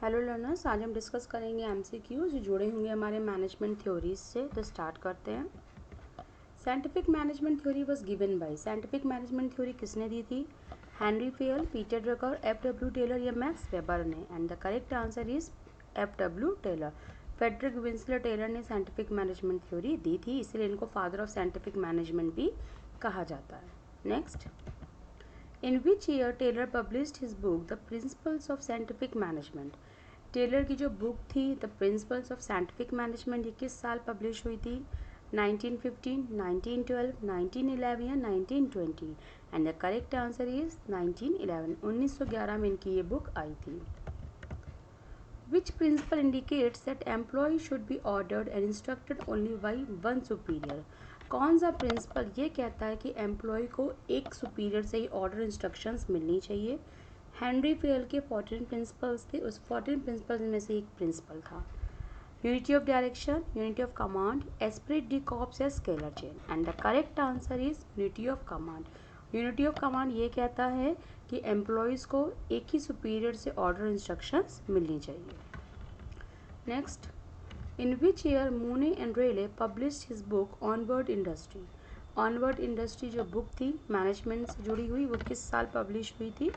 Hello learners, आज हम discuss करेंगे एमसीक्यू जो जुड़े होंगे हमारे मैनेजमेंट थ्योरीज से। तो स्टार्ट करते हैं। Scientific management theory was given by, scientific management theory किसने दी थी? Henri Fayol, Peter Drucker, F W. Taylor या मैक्स वेबर ने? And the correct answer is F W. Taylor. Frederick Winslow Taylor ने साइंटिफिक मैनेजमेंट थ्योरी दी थी, इसलिए इनको फादर ऑफ साइंटिफिक मैनेजमेंट भी कहा जाता है। Next, in which year Taylor published his book the principles of scientific management? Taylor की जो बुक थी the principles of scientific management, ये किस साल पब्लिश हुई थी? 1915, 1912, 1911 या 1920? And the correct answer is 1911। 1911 में इनकी ये बुक आई थी। Which principle indicates that employee should be ordered and instructed only by one superior? कौन सा प्रिंसिपल ये कहता है कि एम्प्लॉय को एक सुपीरियर से ही ऑर्डर इंस्ट्रक्शंस मिलनी चाहिए? हेनरी फेयल के 14 प्रिंसिपल्स थे, उस 14 प्रिंसिपल्स में से एक प्रिंसिपल था unity of direction, unity of command, esprit de corps या scalar chain? And the correct answer is unity of command. Unity of command ये कहता है कि एम्प्लॉयज़ को एक ही सुपीरियर से ऑर्डर इंस्ट्रक्शंस मिलनी चाहिए। Next, in which year Mooney and Reiley published his book Onward Industry? Onward Industry जो बुक थी मैनेजमेंट से जुड़ी हुई, वो किस साल पब्लिश हुई थी?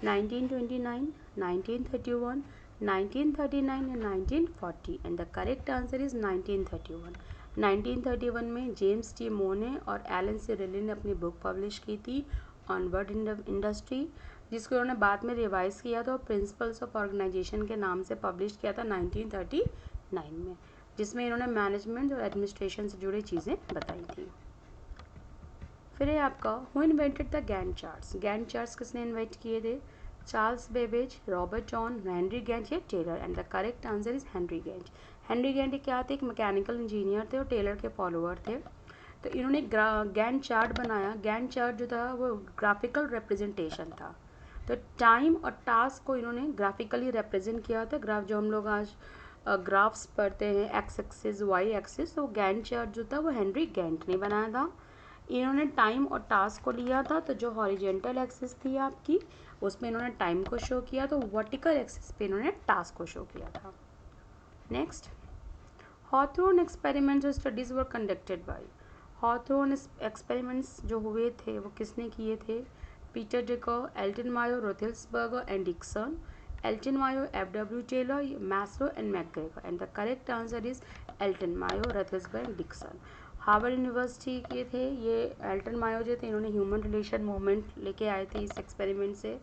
1929, 1931, 1939 या 1940? And the correct answer is 1931। 1931 में जेम्स टी मोने और एलन सी रेले ने अपनी बुक पब्लिश की थी ऑनवर्ड इंडस्ट्री, जिसको उन्होंने बाद में रिवाइज किया था और प्रिंसिपल्स ऑफ ऑर्गेनाइजेशन के नाम से पब्लिश किया था 1939 में, जिसमें इन्होंने मैनेजमेंट और एडमिनिस्ट्रेशन से जुड़ी चीज़ें बताई थी। फिर है आपका who invented the Gantt charts? Gantt charts किसने इन्वेंट किए थे? Charles Babbage, Robert John, Henry Gantt या Taylor? And the correct answer is Henry Gantt. Henry Gantt क्या थे? एक मैकेनिकल इंजीनियर थे और टेलर के फॉलोअर थे। तो इन्होंने गैंट चार्ट बनाया। गैंट चार्ट जो था वो ग्राफिकल रिप्रेजेंटेशन था, तो टाइम और टास्क को इन्होंने ग्राफिकली रिप्रेजेंट किया था। ग्राफ जो हम लोग आज ग्राफ्स पढ़ते हैं, एक्स एक्सिस, वाई एक्सिस, तो गैंट चार्ट जो था वो हेनरी गैंट ने बनाया था। इन्होंने टाइम और टास्क को लिया था, तो जो हॉरिजेंटल एक्सिस थी आपकी उसमें इन्होंने टाइम को शो किया, तो वर्टिकल एक्सिस पे इन्होंने टास्क को शो किया था। नेक्स्ट, हॉथोर्न एक्सपेरिमेंट्स और studies were conducted by? Hawthorne experiments जो हुए थे वो किसने किए थे? Peter Drucker, Elton Mayo, Roethlisberger and Dickson? Elton Mayo, F W. Taylor, Maslow and McGregor? And the correct answer is Elton Mayo, Roethlisberg and Dickson. Harvard University के थे ये। एल्टन मायो जो थे इन्होंने ह्यूमन रिलेशन मूवमेंट लेके आए थे इस एक्सपेरिमेंट से।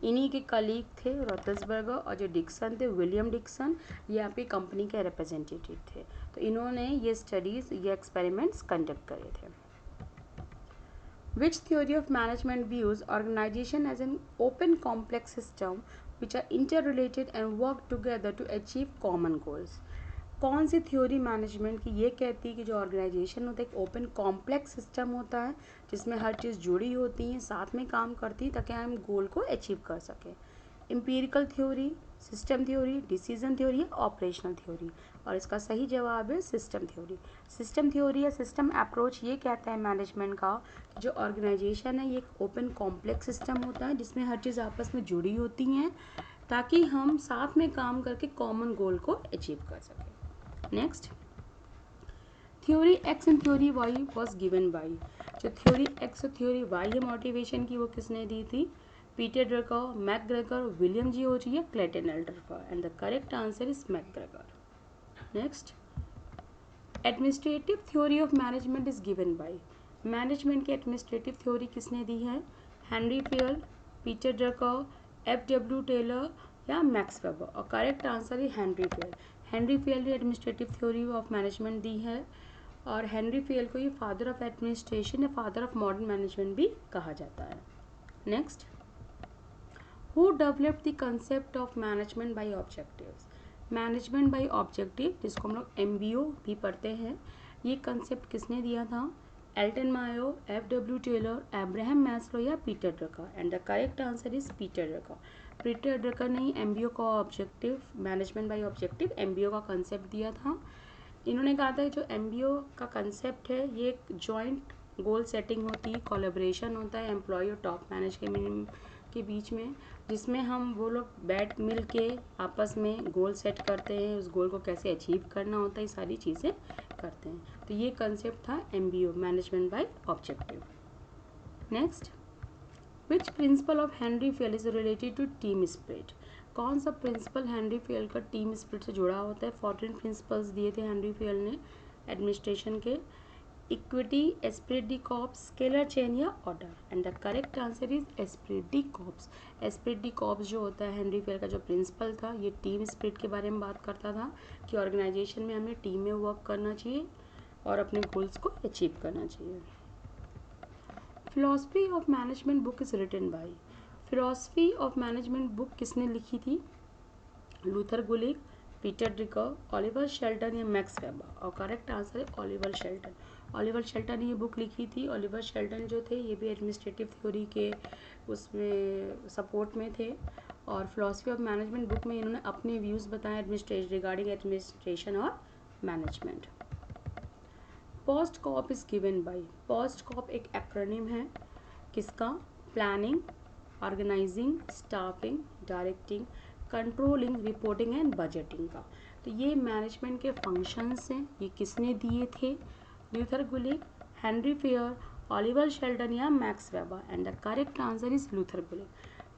इन्हीं के कलीग थे रोथेल्सबर्गर, और जो डिक्सन थे विलियम डिक्सन, ये आपकी कंपनी के रिप्रेजेंटेटिव थे। तो इन्होंने ये स्टडीज़, ये एक्सपेरिमेंट्स कंडक्ट करे थे। Which theory of management views organization as an open complex system which are interrelated and work together to achieve common goals? कौन सी थ्योरी मैनेजमेंट की ये कहती है कि जो ऑर्गेनाइजेशन होता है एक ओपन कॉम्प्लेक्स सिस्टम होता है जिसमें हर चीज़ जुड़ी होती है, साथ में काम करती है ताकि हम गोल को अचीव कर सकें? Empirical theory, system theory, decision theory, operational theory? और इसका सही जवाब है सिस्टम थ्योरी। सिस्टम थ्योरी या सिस्टम अप्रोच ये कहता है मैनेजमेंट का कि जो ऑर्गेनाइजेशन है ये एक ओपन कॉम्प्लेक्स सिस्टम होता है जिसमें हर चीज़ आपस में जुड़ी होती हैं ताकि हम साथ में काम करके कॉमन गोल को अचीव कर सकें। Next, theory X and theory Y was given by? जो थ्योरी एक्स और थ्योरी वाई है मोटिवेशन की, वो किसने दी थी? Peter Drucker, McGregor, William G Ouchi या Clayton Alderfer? And the correct answer is McGregor. Next, administrative theory of management is given by? Management की एडमिनिस्ट्रेटिव थ्योरी किसने दी है? Henri Fayol, Peter Drucker, F W. Taylor या Max Weber? और correct answer है Henri Fayol. Henry Fayol ने administrative theory of management दी है, और हेनरी फेयल को ये फादर ऑफ एडमिनिस्ट्रेशन या फादर ऑफ मॉडर्न मैनेजमेंट भी कहा जाता है। Next, who developed the concept of management by objectives? Management by objective, जिसको हम लोग MBO भी पढ़ते हैं, ये कंसेप्ट किसने दिया था? Elton Mayo, F W. Taylor, Abraham Maslow या Peter Drucker? And the correct answer is Peter Drucker. Peter Drucker ने ही MBO का objective, management by objective MBO का कंसेप्ट दिया था। इन्होंने कहा था कि जो MBO का कंसेप्ट है ये एक जॉइंट गोल सेटिंग होती है, कोलैबोरेशन होता है एम्प्लॉय और टॉप मैनेज के बीच में, जिसमें हम वो लोग बैठ मिल के आपस में गोल सेट करते हैं, उस गोल को कैसे अचीव करना होता है, ये सारी चीज़ें करते हैं। तो ये कंसेप्ट था MBO, management by objective. Next, which principle of Henri Fayol is related to team spirit? कौन सा प्रिंसिपल हेनरी फेल का टीम स्पिरिट से जुड़ा होता है? 14 प्रिंसिपल्स दिए थे हेनरी फेल ने एडमिनिस्ट्रेशन के। Equity, esprit de corps, scalar chain या order? And the correct answer is esprit de corps. Esprit de corps जो होता है हेनरी फेल का जो प्रिंसिपल था, ये टीम स्पिरिट के बारे में बात करता था कि ऑर्गेनाइजेशन में हमें टीम में वर्क करना चाहिए और अपने गोल्स को अचीव करना चाहिए। Philosophy of management book is written by? Philosophy of management book किसने लिखी थी? Luther Gulick, Peter Drucker, Oliver Sheldon या मैक्स वेबर? और करेक्ट आंसर है ओलिवर शेल्टन। ओलिवर शेल्टन ने ये बुक लिखी थी। ओलिवर शेल्टन जो थे ये भी एडमिनिस्ट्रेटिव थ्योरी के उसमें सपोर्ट में थे, और फिलॉसफी ऑफ मैनेजमेंट बुक में इन्होंने अपने व्यूज़ बताए रिगार्डिंग एडमिनिस्ट्रेशन और management. POSDCORB is given by? POSDCORB एक एक्रोनिम है किसका? Planning, organising, staffing, directing, controlling, reporting and budgeting का। तो ये मैनेजमेंट के फंक्शंस हैं। ये किसने दिए थे? Luther Gulick, Henri Fayol, Oliver Sheldon या Max Weber? And the correct answer is Luther Gulick.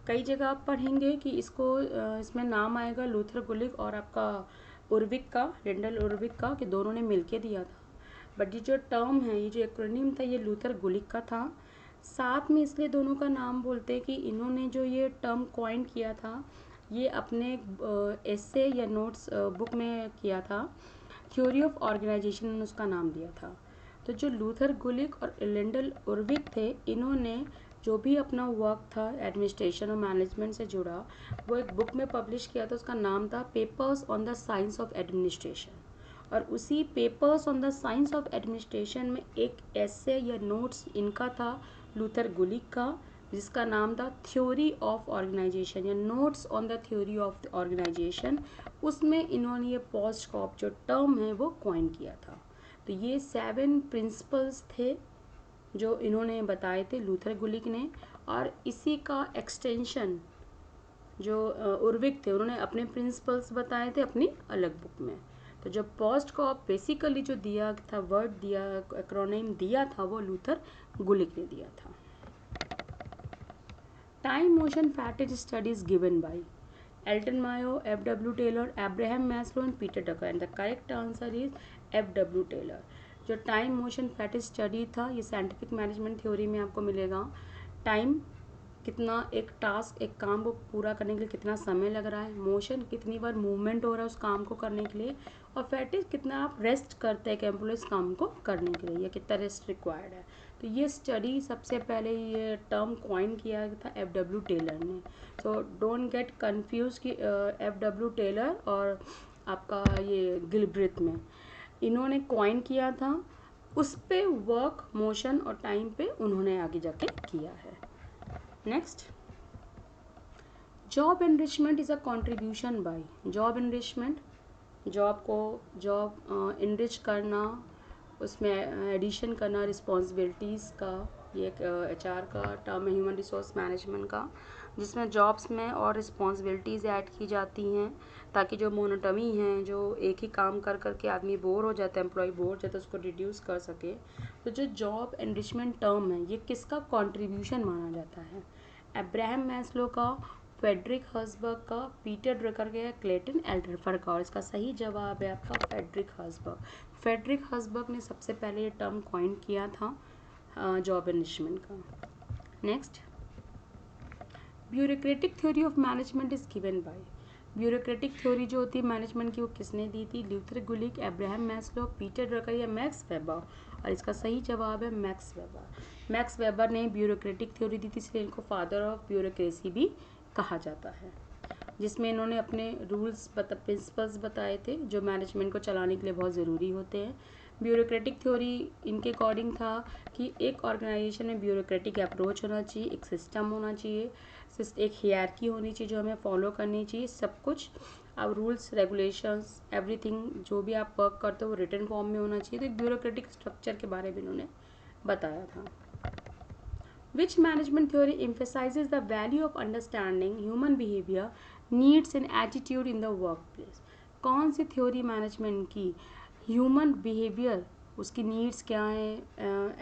कई जगह आप पढ़ेंगे कि इसमें नाम आएगा लूथर गुलिक और आपका उर्विक का, रेंडल उर्विक का, कि दोनों ने मिलके दिया था। बट ये जो टर्म है, ये जो एक्रोनिम था, ये लूथर गुलिक का था। साथ में इसलिए दोनों का नाम बोलते हैं कि इन्होंने जो ये टर्म कॉइन किया था, ये अपने एसे या नोट्स बुक में किया था। थ्योरी ऑफ ऑर्गेनाइजेशन ने उसका नाम दिया था। तो जो लूथर गुलिक और रेंडल उर्विक थे, इन्होंने जो भी अपना वर्क था एडमिनिस्ट्रेशन और मैनेजमेंट से जुड़ा, वो एक बुक में पब्लिश किया था। उसका नाम था papers on the Science of administration. और उसी papers on the Science of administration में एक एसे या नोट्स इनका था लूथर गुलिक का, जिसका नाम था थ्योरी ऑफ ऑर्गेनाइजेशन या notes on the theory of organisation. उसमें इन्होंने ये पोस्ट कॉप जो टर्म है वो कॉइन किया था। तो ये 7 प्रिंसिपल्स थे जो इन्होंने बताए थे लूथर गुलिक ने, और इसी का एक्सटेंशन जो उर्विक थे, उन्होंने अपने प्रिंसिपल्स बताए थे अपनी अलग बुक में। तो जो पोस्ट कॉप बेसिकली जो दिया था, वर्ड दिया, एक्रोनिम दिया था, वो लूथर गुलिक ने दिया था। Time motion fatigue studies given by? Elton Mayo, FW Taylor, Abraham Maslow and Peter Drucker? And the correct answer is FW Taylor. जो टाइम मोशन फैटिग स्टडी था, ये साइंटिफिक मैनेजमेंट थ्योरी में आपको मिलेगा। टाइम कितना, एक टास्क, एक काम को पूरा करने के लिए कितना समय लग रहा है, मोशन कितनी बार मूवमेंट हो रहा है उस काम को करने के लिए, और फैटिग कितना आप रेस्ट करते हैं एक एम्प्लॉय इस काम को करने के लिए, या कितना रेस्ट रिक्वायर्ड है। तो ये स्टडी सबसे पहले ये टर्म कॉइन किया था FW टेलर ने। सो डोंट गेट कंफ्यूज कि FW टेलर और आपका ये गिलब्रेथ में, इन्होंने कॉइन किया था, उस पे वर्क मोशन और टाइम पे उन्होंने आगे जाके किया है। Next, job enrichment is a contribution by? Job enrichment, job enrich करना, उसमें एडिशन करना रिस्पॉन्सिबिलिटीज़ का, ये एक HR का टर्म है, ह्यूमन रिसोर्स मैनेजमेंट का, जिसमें जॉब्स में और रिस्पॉन्सिबिलिटीज़ ऐड की जाती हैं ताकि जो मोनोटमी है, जो एक ही काम कर करके आदमी बोर हो जाता है, एम्प्लॉय बोर हो जाता है, उसको रिड्यूस कर सके। तो जो जॉब एनरिचमेंट टर्म है, ये किसका कॉन्ट्रीब्यूशन माना जाता है? अब्राहम मैस्लो का, फ्रेडरिक हर्सबर्ग का, पीटर ड्रकर का, क्लेटन एल्डरफर का? और इसका सही जवाब है आपका फ्रेडरिक हर्सबर्ग। फ्रेडरिक हर्सबर्ग ने सबसे पहले ये टर्म कॉइन किया था जॉब एनरिचमेंट का। Next, bureaucratic theory of management is given bye? Bureaucratic theory जो होती है मैनेजमेंट की, वो किसने दी थी? लूथर गुलिक, अब्राहम मैस्लो, पीटर ड्रकर या मैक्स वेबर? और इसका सही जवाब है मैक्स वेबर। मैक्स वेबर ने ब्यूरोक्रेटिक थ्योरी दी थी, इसलिए इनको फादर ऑफ ब्यूरोक्रेसी भी कहा जाता है, जिसमें इन्होंने अपने रूल्स प्रिंसिपल्स बताए थे जो मैनेजमेंट को चलाने के लिए बहुत ज़रूरी होते हैं। ब्यूरोक्रेटिक थ्योरी इनके अकॉर्डिंग था कि एक ऑर्गेनाइजेशन में ब्यूरोक्रेटिक अप्रोच होना चाहिए, एक सिस्टम होना चाहिए, एक हियरार्की होनी चाहिए जो हमें फॉलो करनी चाहिए, सब कुछ अब रूल्स रेगुलेशंस एवरीथिंग जो भी आप वर्क करते हो वो रिटन फॉर्म में होना चाहिए। तो एक ब्यूरोक्रेटिक स्ट्रक्चर के बारे में इन्होंने बताया था। Which management theory emphasizes the value of understanding human behavior, needs and attitude in the workplace? कौन सी थ्योरी मैनेजमेंट की ह्यूमन बिहेवियर, उसकी नीड्स क्या है,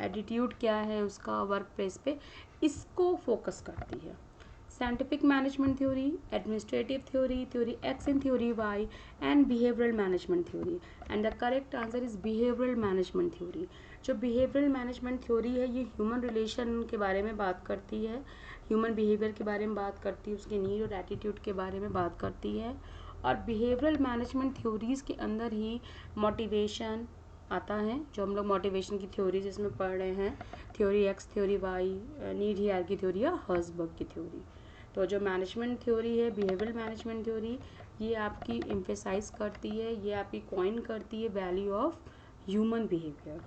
एटीट्यूड क्या है उसका वर्क प्लेस पे, इसको फोकस करती है? Scientific management theory, administrative theory, theory X and theory Y, and behavioural management theory. And the correct answer is behavioural management theory. जो बिहेवियरल मैनेजमेंट थ्योरी है ये ह्यूमन रिलेशन के बारे में बात करती है, ह्यूमन बिहेवियर के बारे में बात करती है, उसके नीड और एटीट्यूड के बारे में बात करती है. और बिहेवियरल मैनेजमेंट थ्योरीज़ के अंदर ही मोटिवेशन आता है, जो हम लोग मोटिवेशन की थ्योरीज इसमें पढ़ रहे हैं, theory X, theory Y, need hierarchy theory या हर्ट्ज़बर्ग की थ्योरी. तो जो मैनेजमेंट थ्योरी है, बिहेवियरल मैनेजमेंट थ्योरी, ये आपकी एम्फेसाइज करती है, ये आपकी कॉइन करती है value of human behaviour.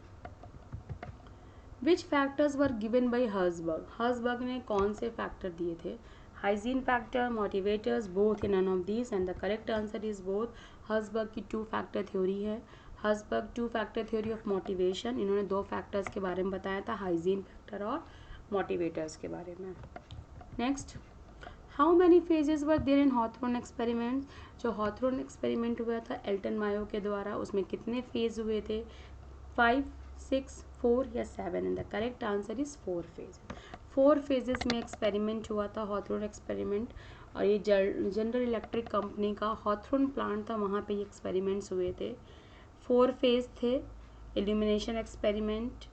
Which factors were given by Herzberg? Herzberg ने कौन से फैक्टर दिए थे? Hygiene factor, motivators, both, in none of these. And the correct answer is both. Herzberg की 2 फैक्टर थ्योरी है. Herzberg 2 factor theory of motivation, इन्होंने 2 factors के बारे में बताया था, हाइजीन फैक्टर और मोटिवेटर्स के बारे में. Next, how many phases were there in Hawthorne experiment? जो हॉथरॉन एक्सपेरिमेंट हुआ था एल्टन मायो के द्वारा, उसमें कितने फेज हुए थे? 5, 6, 4 या 7? And the correct answer is 4 phase. 4 phases में एक्सपेरिमेंट हुआ था हॉथरॉन एक्सपेरिमेंट. और ये जनरल इलेक्ट्रिक कंपनी का हॉथरॉन प्लांट था, वहाँ पे ये एक्सपेरिमेंट्स हुए थे. 4 फेज थे. Illumination experiment,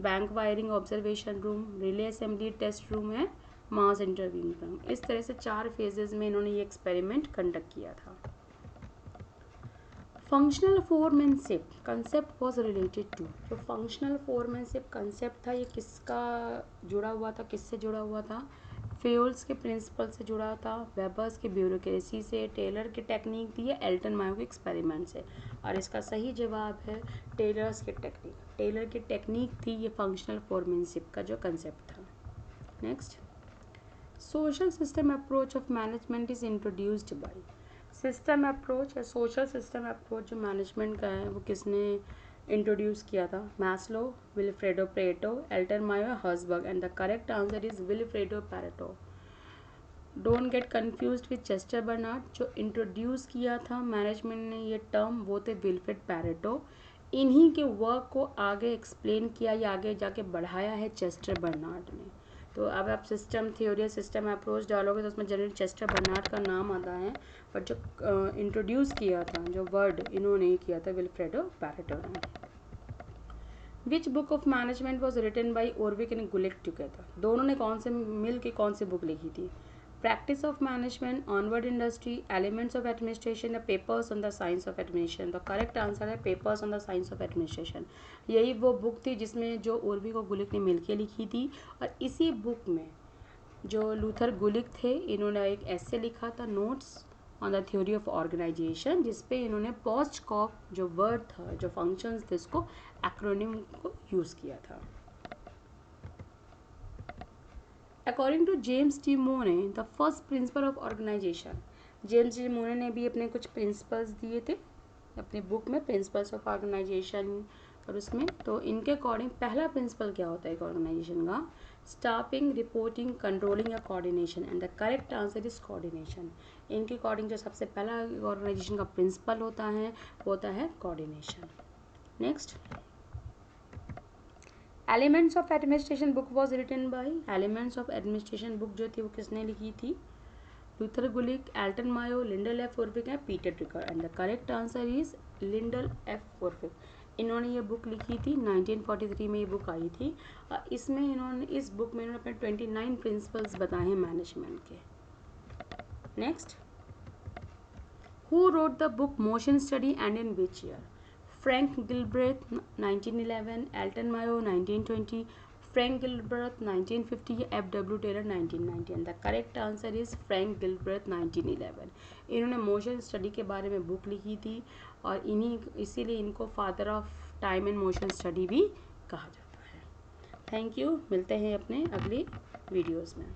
bank wiring observation room, relay assembly test room है, मास इंटरव्यू. इस तरह से 4 फेजेस में इन्होंने ये एक्सपेरिमेंट कंडक्ट किया था. Functional foremanship concept was related to. जो फंक्शनल फोरमैनशिप कंसेप्ट था ये किसका जुड़ा हुआ था, किससे जुड़ा हुआ था? फेयोल्स के प्रिंसिपल से जुड़ा था, वेबर्स के ब्यूरोक्रेसी से, टेलर की टेक्निक थी या एल्टन मायो के एक्सपेरिमेंट से? और इसका सही जवाब है टेलर्स की टेक्निक. टेलर की टेक्निक थी ये फंक्शनल फोरमैनशिप का जो कंसेप्ट था. Next, social system approach of management is introduced by. System approach या सोशल सिस्टम अप्रोच जो मैनेजमेंट का है वो किसने इंट्रोड्यूस किया था? Maslow, Vilfredo Pareto, Elton Mayo, Herzberg. And the correct answer is Vilfredo Pareto. Don't get confused with Chester Barnard. जो introduce किया था मैनेजमेंट ने ये टर्म, वो थे विल्फ्रेड पेरेटो. इन्हीं के वर्क को आगे एक्सप्लेन किया या आगे जाके बढ़ाया है चेस्टर बर्नार्ड ने. तो अब आप सिस्टम थ्योरी, सिस्टम अप्रोच डालोगे तो उसमें जनरल चेस्टर बर्नार्ड का नाम आता है, बट जो इंट्रोड्यूस किया था, जो वर्ड इन्होंने किया था, विल्फ्रेडो पेरेटो ने. Which book of management was written by Urwick and Gulick together? दोनों ने कौन से मिल के कौन सी बुक लिखी थी? Practice of management, Onward Industry, Elements of Administration या Papers on the Science of Administration? तो करेक्ट आंसर है Papers on the Science of Administration. यही वो बुक थी जिसमें जो ओरविक और गुलिक ने मिलकर लिखी थी. और इसी बुक में जो लूथर गुलिक थे, इन्होंने एक ऐसे लिखा था, notes on the theory of organisation, जिसपे इन्होंने पोस्ट कॉप जो वर्ड था, जो फंक्शंस थे, उसको एक्रोनिम को यूज़ किया था. According to James D Mooney, the first principle of organisation. James D Mooney ने भी अपने कुछ प्रिंसिपल्स दिए थे अपनी बुक में, प्रिंसिपल्स ऑफ ऑर्गेनाइजेशन. और उसमें तो इनके अकॉर्डिंग पहला प्रिंसिपल क्या होता है एक ऑर्गेनाइजेशन का? स्टाफिंग, रिपोर्टिंग, कंट्रोलिंग या coordination. And the correct answer is coordination. इनके अकॉर्डिंग जो सबसे पहला ऑर्गेनाइजेशन का प्रिंसिपल होता है वो होता है coordination. Next, Elements of Administration book was written by. Elements of Administration book जो थी वो किसने लिखी थी? Luther Gulick, Elton Mayo, Lyndall F Urwick या Peter Drucker. And the correct answer is Lyndall F Urwick. इन्होंने ये बुक लिखी थी, 1943 में ये बुक आई थी. और इसमें इन्होंने, इस बुक में इन्होंने अपने 29 प्रिंसिपल्स बताए हैं मैनेजमेंट के. Next, who wrote the book motion study and in which year? Frank Gilbreth 1911, Elton Mayo 1920, Frank Gilbreth 1950 या F W. Taylor 1990. And the correct answer is Frank Gilbreth 1911. इन्होंने मोशन स्टडी के बारे में बुक लिखी थी और इसीलिए इनको father of time and motion study भी कहा जाता है. Thank you. मिलते हैं अपने अगली वीडियोज़ में.